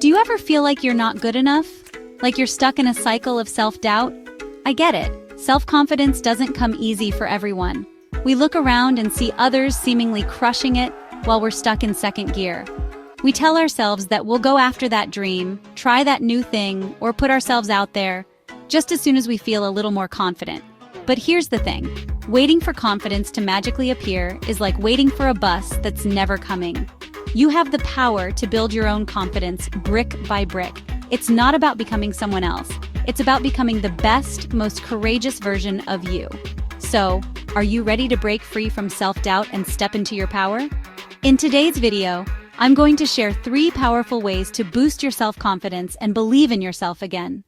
Do you ever feel like you're not good enough? Like you're stuck in a cycle of self-doubt? I get it. Self-confidence doesn't come easy for everyone. We look around and see others seemingly crushing it while we're stuck in second gear. We tell ourselves that we'll go after that dream, try that new thing, or put ourselves out there just as soon as we feel a little more confident. But here's the thing. Waiting for confidence to magically appear is like waiting for a bus that's never coming. You have the power to build your own confidence brick by brick. It's not about becoming someone else. It's about becoming the best, most courageous version of you. So, are you ready to break free from self-doubt and step into your power? In today's video, I'm going to share 3 powerful ways to boost your self-confidence and believe in yourself again.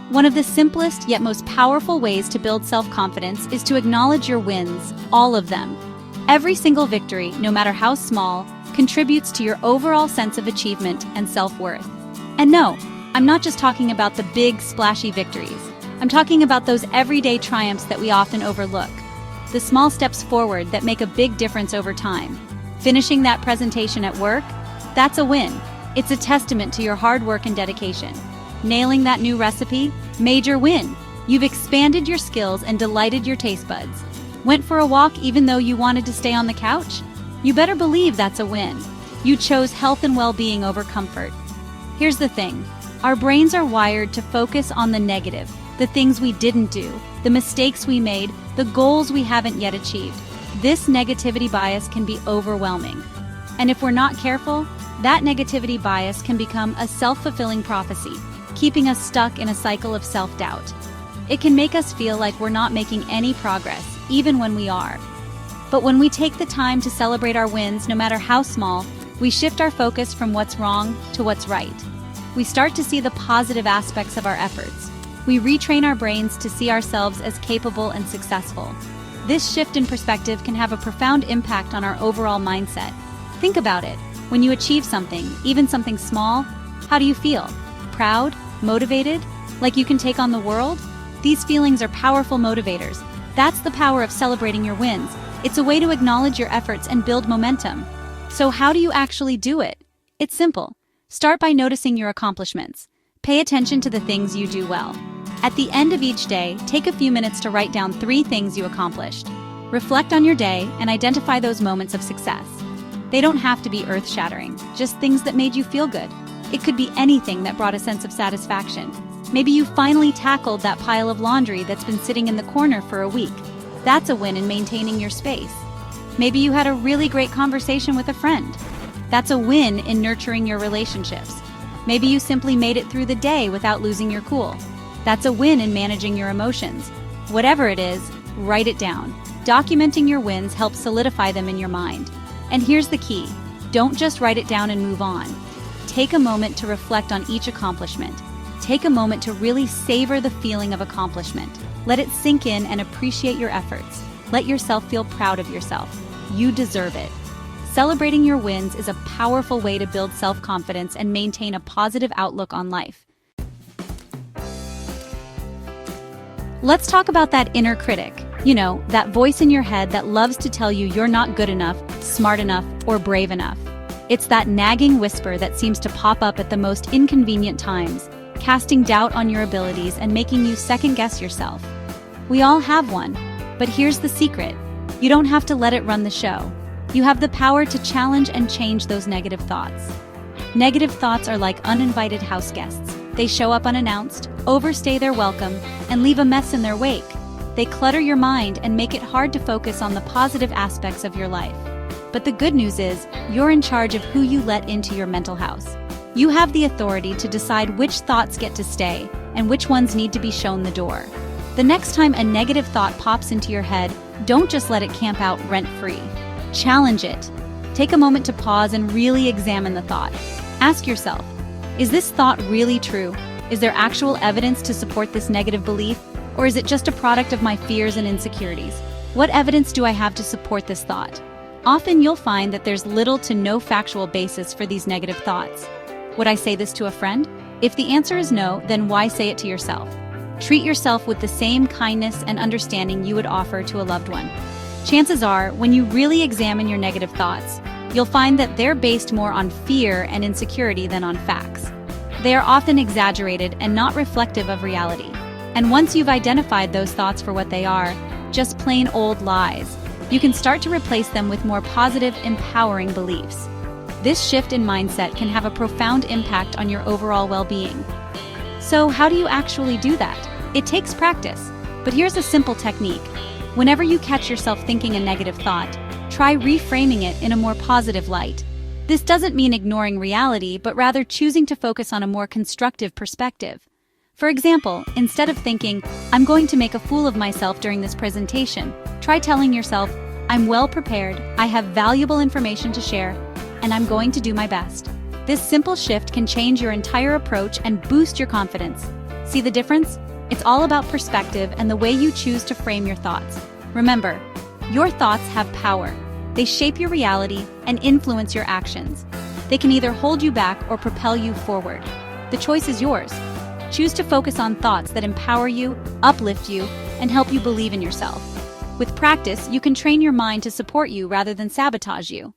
One of the simplest yet most powerful ways to build self-confidence is to acknowledge your wins, all of them. Every single victory, no matter how small, contributes to your overall sense of achievement and self-worth. And no, I'm not just talking about the big, splashy victories. I'm talking about those everyday triumphs that we often overlook. The small steps forward that make a big difference over time. Finishing that presentation at work? That's a win. It's a testament to your hard work and dedication. Nailing that new recipe? Major win. You've expanded your skills and delighted your taste buds. Went for a walk even though you wanted to stay on the couch? You better believe that's a win. You chose health and well-being over comfort. Here's the thing. Our brains are wired to focus on the negative, the things we didn't do, the mistakes we made, the goals we haven't yet achieved. This negativity bias can be overwhelming. And if we're not careful, that negativity bias can become a self-fulfilling prophecy, keeping us stuck in a cycle of self-doubt. It can make us feel like we're not making any progress, even when we are. But when we take the time to celebrate our wins, no matter how small, we shift our focus from what's wrong to what's right. We start to see the positive aspects of our efforts. We retrain our brains to see ourselves as capable and successful. This shift in perspective can have a profound impact on our overall mindset. Think about it. When you achieve something, even something small, how do you feel? Proud? Motivated? Like you can take on the world? These feelings are powerful motivators. That's the power of celebrating your wins. It's a way to acknowledge your efforts and build momentum. So how do you actually do it? It's simple. Start by noticing your accomplishments. Pay attention to the things you do well. At the end of each day, take a few minutes to write down 3 things you accomplished. Reflect on your day and identify those moments of success. They don't have to be earth-shattering, just things that made you feel good. It could be anything that brought a sense of satisfaction. Maybe you finally tackled that pile of laundry that's been sitting in the corner for a week. That's a win in maintaining your space. Maybe you had a really great conversation with a friend. That's a win in nurturing your relationships. Maybe you simply made it through the day without losing your cool. That's a win in managing your emotions. Whatever it is, write it down. Documenting your wins helps solidify them in your mind. And here's the key. Don't just write it down and move on. Take a moment to reflect on each accomplishment. Take a moment to really savor the feeling of accomplishment. Let it sink in and appreciate your efforts. Let yourself feel proud of yourself. You deserve it. Celebrating your wins is a powerful way to build self-confidence and maintain a positive outlook on life. Let's talk about that inner critic. You know, that voice in your head that loves to tell you you're not good enough, smart enough, or brave enough. It's that nagging whisper that seems to pop up at the most inconvenient times, casting doubt on your abilities and making you second-guess yourself. We all have one, but here's the secret. You don't have to let it run the show. You have the power to challenge and change those negative thoughts. Negative thoughts are like uninvited house guests. They show up unannounced, overstay their welcome, and leave a mess in their wake. They clutter your mind and make it hard to focus on the positive aspects of your life. But the good news is, you're in charge of who you let into your mental house. You have the authority to decide which thoughts get to stay and which ones need to be shown the door. The next time a negative thought pops into your head, don't just let it camp out rent-free. Challenge it. Take a moment to pause and really examine the thought. Ask yourself, is this thought really true? Is there actual evidence to support this negative belief? Or is it just a product of my fears and insecurities? What evidence do I have to support this thought? Often you'll find that there's little to no factual basis for these negative thoughts. Would I say this to a friend? If the answer is no, then why say it to yourself? Treat yourself with the same kindness and understanding you would offer to a loved one. Chances are, when you really examine your negative thoughts, you'll find that they're based more on fear and insecurity than on facts. They are often exaggerated and not reflective of reality. And once you've identified those thoughts for what they are, just plain old lies, you can start to replace them with more positive, empowering beliefs. This shift in mindset can have a profound impact on your overall well-being. So how do you actually do that? It takes practice, but here's a simple technique. Whenever you catch yourself thinking a negative thought, try reframing it in a more positive light. This doesn't mean ignoring reality, but rather choosing to focus on a more constructive perspective. For example, instead of thinking, "I'm going to make a fool of myself during this presentation," try telling yourself, "I'm well prepared, I have valuable information to share, and I'm going to do my best." This simple shift can change your entire approach and boost your confidence. See the difference? It's all about perspective and the way you choose to frame your thoughts. Remember, your thoughts have power. They shape your reality and influence your actions. They can either hold you back or propel you forward. The choice is yours. Choose to focus on thoughts that empower you, uplift you, and help you believe in yourself. With practice, you can train your mind to support you rather than sabotage you.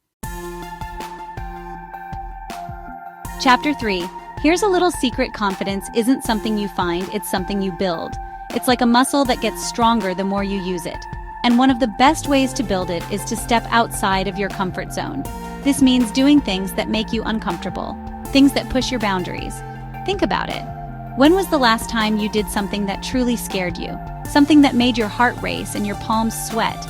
Chapter 3. Here's a little secret: confidence isn't something you find, it's something you build. It's like a muscle that gets stronger the more you use it. And one of the best ways to build it is to step outside of your comfort zone. This means doing things that make you uncomfortable, things that push your boundaries. Think about it. When was the last time you did something that truly scared you? Something that made your heart race and your palms sweat?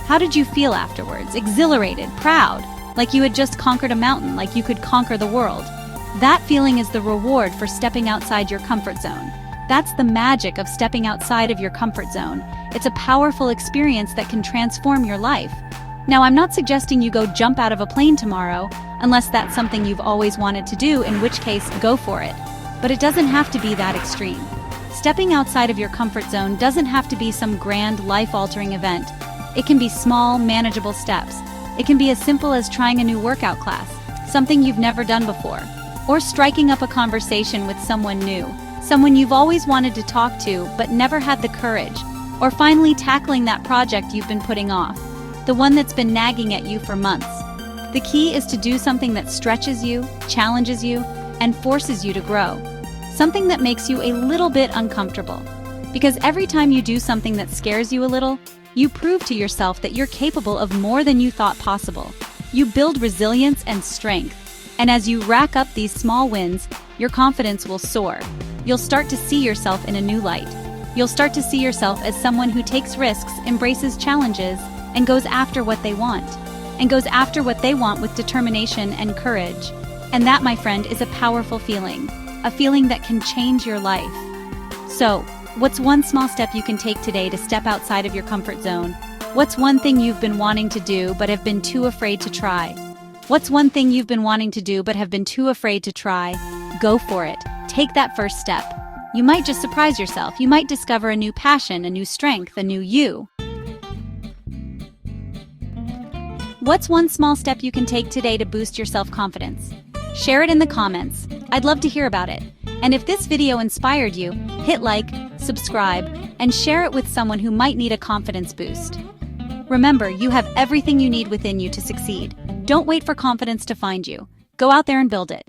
How did you feel afterwards? Exhilarated, proud, like you had just conquered a mountain, like you could conquer the world. That feeling is the reward for stepping outside your comfort zone. That's the magic of stepping outside of your comfort zone. It's a powerful experience that can transform your life. Now, I'm not suggesting you go jump out of a plane tomorrow, unless that's something you've always wanted to do, in which case, go for it. But it doesn't have to be that extreme. Stepping outside of your comfort zone doesn't have to be some grand, life-altering event. It can be small, manageable steps. It can be as simple as trying a new workout class, something you've never done before, or striking up a conversation with someone new, someone you've always wanted to talk to but never had the courage, or finally tackling that project you've been putting off, the one that's been nagging at you for months. The key is to do something that stretches you, challenges you, and forces you to grow. Something that makes you a little bit uncomfortable. Because every time you do something that scares you a little, you prove to yourself that you're capable of more than you thought possible. You build resilience and strength. And as you rack up these small wins, your confidence will soar. You'll start to see yourself in a new light. You'll start to see yourself as someone who takes risks, embraces challenges, and goes after what they want. And goes after what they want with determination and courage. And that, my friend, is a powerful feeling. A feeling that can change your life. So, what's one small step you can take today to step outside of your comfort zone? What's one thing you've been wanting to do but have been too afraid to try? What's one thing you've been wanting to do but have been too afraid to try? Go for it. Take that first step. You might just surprise yourself. You might discover a new passion, a new strength, a new you. What's one small step you can take today to boost your self-confidence? Share it in the comments. I'd love to hear about it. And if this video inspired you, hit like, subscribe, and share it with someone who might need a confidence boost. Remember, you have everything you need within you to succeed. Don't wait for confidence to find you. Go out there and build it.